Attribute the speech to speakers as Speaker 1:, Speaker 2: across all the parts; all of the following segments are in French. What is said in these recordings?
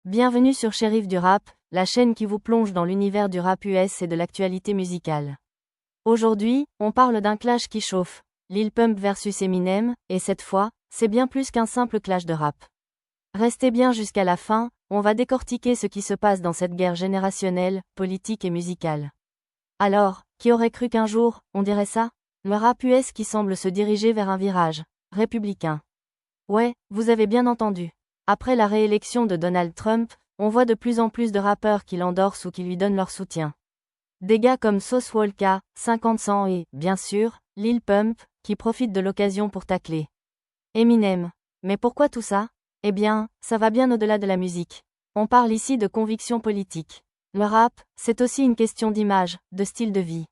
Speaker 1: Bienvenue sur Shérif du Rap, la chaîne qui vous plonge dans l'univers du rap US et de l'actualité musicale. Aujourd'hui, on parle d'un clash qui chauffe, Lil Pump versus Eminem, et cette fois, c'est bien plus qu'un simple clash de rap. Restez bien jusqu'à la fin, on va décortiquer ce qui se passe dans cette guerre générationnelle, politique et musicale. Alors, qui aurait cru qu'un jour, on dirait ça? Le rap US qui semble se diriger vers un virage républicain. Ouais, vous avez bien entendu. Après la réélection de Donald Trump, on voit de plus en plus de rappeurs qui l'endorsent ou qui lui donnent leur soutien. Des gars comme Sauce Walka, 50 Cent et, bien sûr, Lil Pump, qui profitent de l'occasion pour tacler Eminem. Mais pourquoi tout ça? Eh bien, ça va bien au-delà de la musique. On parle ici de convictions politiques. Le rap, c'est aussi une question d'image, de style de vie.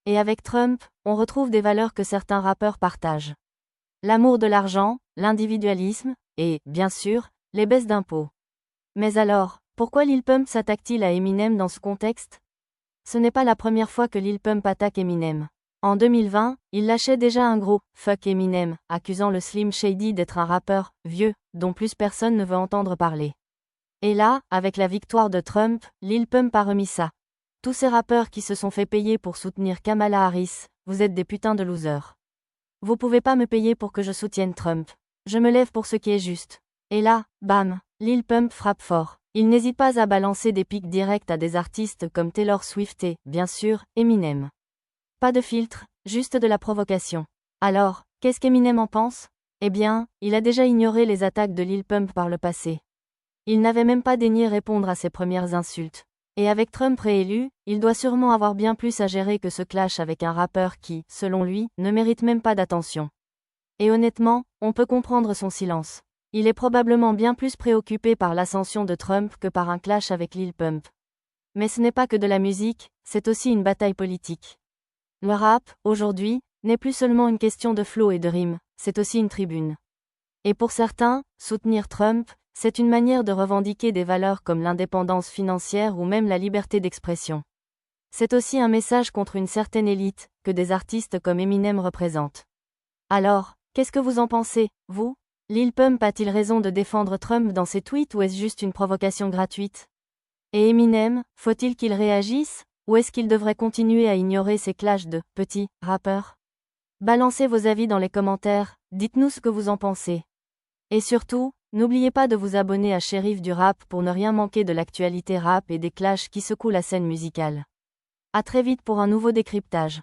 Speaker 1: Et avec Trump, on retrouve des valeurs que certains rappeurs partagent. L'amour de l'argent, l'individualisme, et, bien sûr, les baisses d'impôts. Mais alors, pourquoi Lil Pump s'attaque-t-il à Eminem dans ce contexte? Ce n'est pas la première fois que Lil Pump attaque Eminem. En 2020, il lâchait déjà un gros « fuck Eminem », accusant le Slim Shady d'être un rappeur « vieux », dont plus personne ne veut entendre parler. Et là, avec la victoire de Trump, Lil Pump a remis ça. Tous ces rappeurs qui se sont fait payer pour soutenir Kamala Harris, vous êtes des putains de losers. Vous pouvez pas me payer pour que je soutienne Trump. Je me lève pour ce qui est juste. Et là, bam, Lil Pump frappe fort. Il n'hésite pas à balancer des pics directs à des artistes comme Taylor Swift et, bien sûr, Eminem. Pas de filtre, juste de la provocation. Alors, qu'est-ce qu'Eminem en pense? Eh bien, il a déjà ignoré les attaques de Lil Pump par le passé. Il n'avait même pas daigné répondre à ses premières insultes. Et avec Trump réélu, il doit sûrement avoir bien plus à gérer que ce clash avec un rappeur qui, selon lui, ne mérite même pas d'attention. Et honnêtement, on peut comprendre son silence. Il est probablement bien plus préoccupé par l'ascension de Trump que par un clash avec Lil Pump. Mais ce n'est pas que de la musique, c'est aussi une bataille politique. Le rap, aujourd'hui, n'est plus seulement une question de flow et de rime, c'est aussi une tribune. Et pour certains, soutenir Trump, c'est une manière de revendiquer des valeurs comme l'indépendance financière ou même la liberté d'expression. C'est aussi un message contre une certaine élite, que des artistes comme Eminem représentent. Alors, qu'est-ce que vous en pensez, vous? Lil Pump a-t-il raison de défendre Trump dans ses tweets ou est-ce juste une provocation gratuite? Et Eminem, faut-il qu'il réagisse, ou est-ce qu'il devrait continuer à ignorer ces clashs de « petits » rappeurs? Balancez vos avis dans les commentaires, dites-nous ce que vous en pensez. Et surtout, n'oubliez pas de vous abonner à Shérif du Rap pour ne rien manquer de l'actualité rap et des clashs qui secouent la scène musicale. À très vite pour un nouveau décryptage.